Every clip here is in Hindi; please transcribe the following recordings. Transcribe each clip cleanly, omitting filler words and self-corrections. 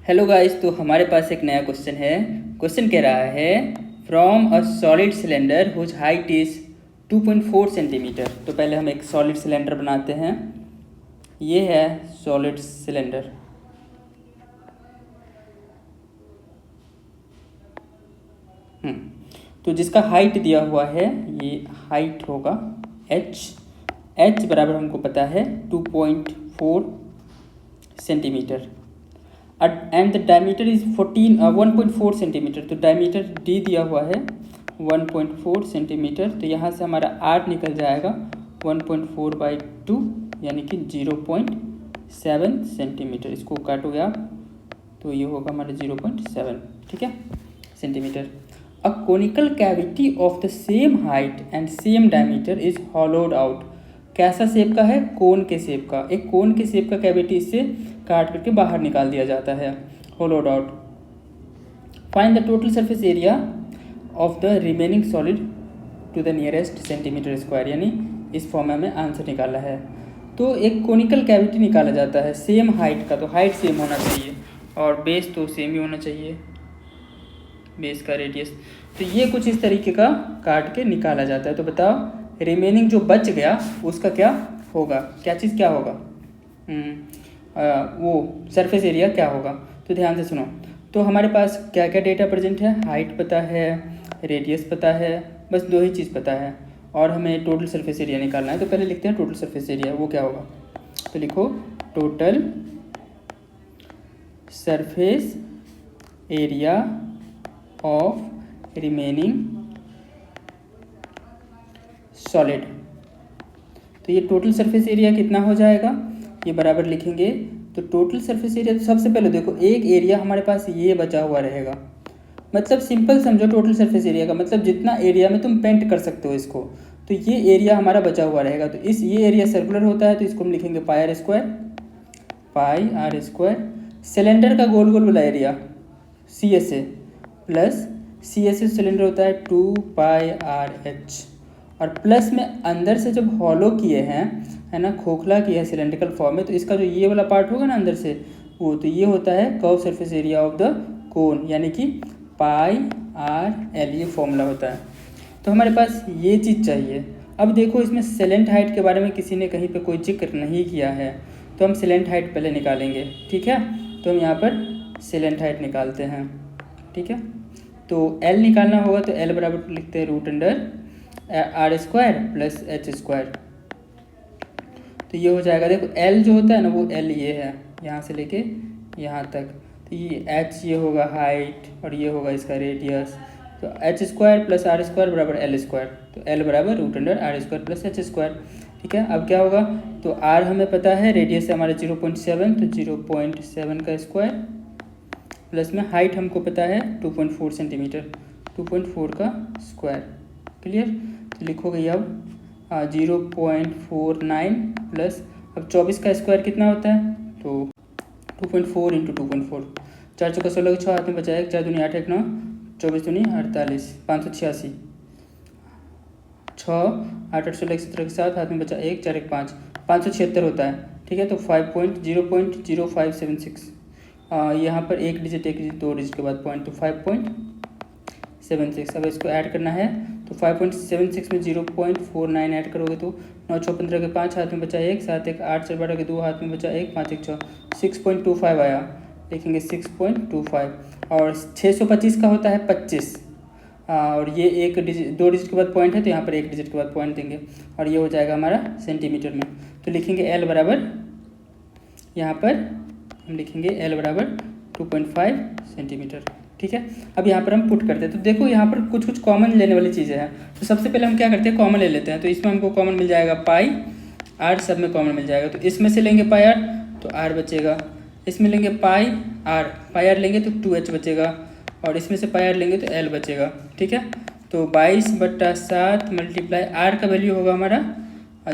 हेलो गाइस, तो हमारे पास एक नया क्वेश्चन है। क्वेश्चन कह रहा है from a solid cylinder whose height is 2.4 centimetre. तो पहले हम एक सॉलिड सिलेंडर बनाते हैं। ये है सॉलिड सिलेंडर। तो जिसका हाइट दिया हुआ है, ये हाइट होगा h बराबर हमको पता है 2.4 centimetre and the diameter is 1.4 centimetre. तो डायमीटर डी दिया हुआ है 1.4 सेंटीमीटर। तो यहाँ से हमारा आर निकल जाएगा 1.4/2 यानी कि 0.7 सेंटीमीटर। इसको काटोगे आप तो ये होगा हमारा 0.7, ठीक है, centimetre. A conical cavity of the same height and same diameter is hollowed out. कैसा शेप का है? कोन के शेप का। एक कोन के शेप का कैविटी इससे काट करके बाहर निकाल दिया जाता है, hollowed out. Find the total surface area of the remaining solid to the nearest centimetre square. यानी इस फॉर्म में हमें आंसर निकाला है। तो एक कोनिकल कैविटी निकाला जाता है सेम हाइट का, तो हाइट सेम होना चाहिए और बेस तो सेम ही होना चाहिए, बेस का रेडियस। तो ये कुछ इस तरीके का काट के निकाला जाता है। तो बताओ रिमेनिंग जो बच गया उसका क्या होगा, क्या चीज़ क्या होगा? वो सरफेस एरिया क्या होगा? तो ध्यान से सुनो। तो हमारे पास क्या क्या डेटा प्रेजेंट है? हाइट पता है, रेडियस पता है, बस दो ही चीज़ पता है और हमें टोटल सरफेस एरिया निकालना है। तो पहले लिखते हैं टोटल सरफेस एरिया, वो क्या होगा? तो लिखो total surface area of remaining solid. तो ये टोटल सरफेस एरिया कितना हो जाएगा, ये बराबर लिखेंगे। तो टोटल सरफेस एरिया, तो सबसे पहले देखो एक एरिया हमारे पास ये बचा हुआ रहेगा। मतलब सिंपल समझो, टोटल सरफेस एरिया का मतलब जितना एरिया में तुम पेंट कर सकते हो इसको, तो ये एरिया हमारा बचा हुआ रहेगा। तो ये एरिया सर्कुलर होता है तो इसको हम लिखेंगे पाई आर स्क्वायर। सिलेंडर का गोल गोल वाला area CSA plus CSA cylinder होता है 2πRH, और प्लस में अंदर से जब हॉलो किए हैं, है ना, खोखला किया है सिलेंड्रिकल फॉर्म में, तो इसका जो ये वाला पार्ट होगा ना अंदर से वो, तो ये होता है curve surface area of the cone, यानी कि πRL, ये फॉर्मूला होता है। तो हमारे पास ये चीज़ चाहिए। अब देखो इसमें सेलेंट हाइट के बारे में किसी ने कहीं पे कोई जिक्र नहीं किया है, तो हम सेलेंट हाइट पहले निकालेंगे, ठीक है। तो हम यहाँ पर सेलेंट हाइट निकालते हैं, ठीक है। तो L निकालना होगा तो L बराबर लिखते हैं √R square plus H square. तो ये हो जाएगा, देखो L जो होता है ना वो L ये है यहाँ से लेके यहाँ तक, तो ये H ये होगा हाइट और ये होगा इसका रेडियस। तो H square plus R square बराबर L स्क्वायर। तो L बराबर √R square plus H square, ठीक है। अब क्या होगा, तो R हमें पता है, रेडियस है हमारा 0.7, तो 0.7 का स्क्वायर प्लस में हाइट हमको पता है 2.4 सेंटीमीटर, 2.4 का स्क्वायर। क्लियर? तो लिखोगे अब 0.49 प्लस, अब 24 का स्क्वायर कितना होता है, तो 2.4 इंटू 2.4, 4 चौका 16 6 हाथ में बचा है, 4 दूनी 8 1 9, 24 दूनी 48, 586, 6 8 8 16 17 के 7 हाथ में बचा 1 4 1 5, 576 होता है, ठीक है। तो 0.0576, यहाँ पर एक डिजिट दो डिजिट के बाद पॉइंट, तो 5.76। अब इसको ऐड करना है तो 5.76 में 0.49 ऐड करोगे तो 9 6 15 के 5 हाथ में बचा 1, 7 1 8 4 12 के 2 हाथ में बचा 1, 5 1 6, 6.25 आया, लिखेंगे 6.25। और 625 का होता है 25, और ये एक डिजिट दो डिजिट के बाद पॉइंट है तो यहाँ पर एक डिजिट के बाद पॉइंट देंगे और ये हो जाएगा हमारा सेंटीमीटर में। तो लिखेंगे L बराबर, यहाँ पर हम लिखेंगे L बराबर 2.5 सेंटीमीटर, ठीक है। अब यहाँ पर हम पुट करते हैं, तो देखो यहाँ पर कुछ कुछ कॉमन लेने वाली चीज़ें हैं। तो सबसे पहले हम क्या करते हैं, कॉमन ले लेते हैं। तो इसमें हमको कॉमन मिल जाएगा पाई आर, सब में कॉमन मिल जाएगा। तो इसमें से लेंगे पाई आर तो आर बचेगा, इसमें लेंगे पाई आर लेंगे तो 2H बचेगा, और इसमें से पाई आर लेंगे तो L बचेगा, ठीक है। तो 22/7 मल्टीप्लाई आर का वैल्यू होगा हमारा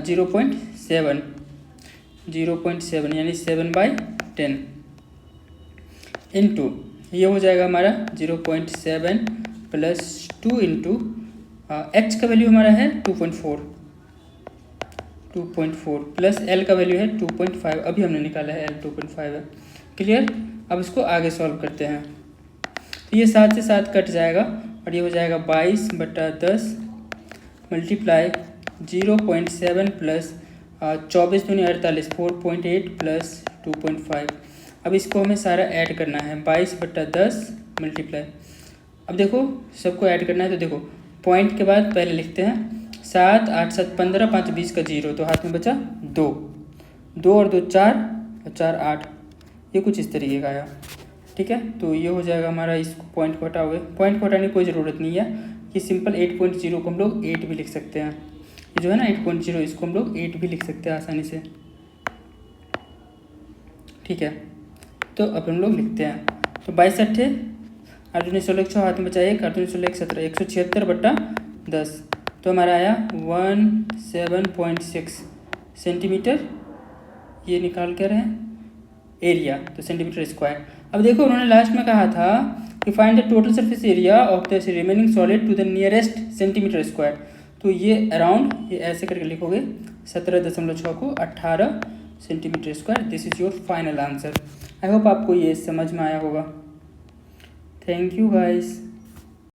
0.7 यानी 7/10 इंटू ये हो जाएगा हमारा 0.7 प्लस 2 इंटू H का वैल्यू हमारा है 2.4 प्लस L का वैल्यू है 2.5, अभी हमने निकाला है L 2.5 है। क्लियर? अब इसको आगे सॉल्व करते हैं। तो ये 7 से 7 कट जाएगा और ये हो जाएगा 22/10 मल्टीप्लाई 0.7 प्लस 24 दूनी 48 4.8 प्लस 2.5। अब इसको हमें सारा ऐड करना है 22/10 मल्टीप्लाई। अब देखो सबको ऐड करना है तो देखो पॉइंट के बाद पहले लिखते हैं 7 8 7 15 5 20 का 0, तो हाथ में बचा 2 और 2 4 और 4 8। ये कुछ इस तरीके का आया, ठीक है। तो ये हो जाएगा हमारा, इसको पॉइंट को हटाओगे, पॉइंट को हटाने की कोई ज़रूरत नहीं है। ये सिंपल 8.0 को हम लोग 8 भी लिख सकते हैं। ये जो है ना 8.0, इसको हम लोग 8 भी लिख सकते हैं आसानी से, ठीक है। तो अब हम लोग लिखते हैं, तो 22 अट्ठे 8 दूनी 16 100 हाथ में बचा 1 8 दूनी 16 17 176/10। तो हमारा आया 17.6 सेंटीमीटर। ये निकाल कर है एरिया, तो सेंटीमीटर स्क्वायर। अब देखो उन्होंने लास्ट में कहा था कि find the total surface area of the remaining solid to the nearest centimetre square. तो ये अराउंड, ये ऐसे करके लिखोगे 17.6 को 18 centimetre square. This is your final answer. I hope आपको ये समझ में आया होगा। Thank you guys.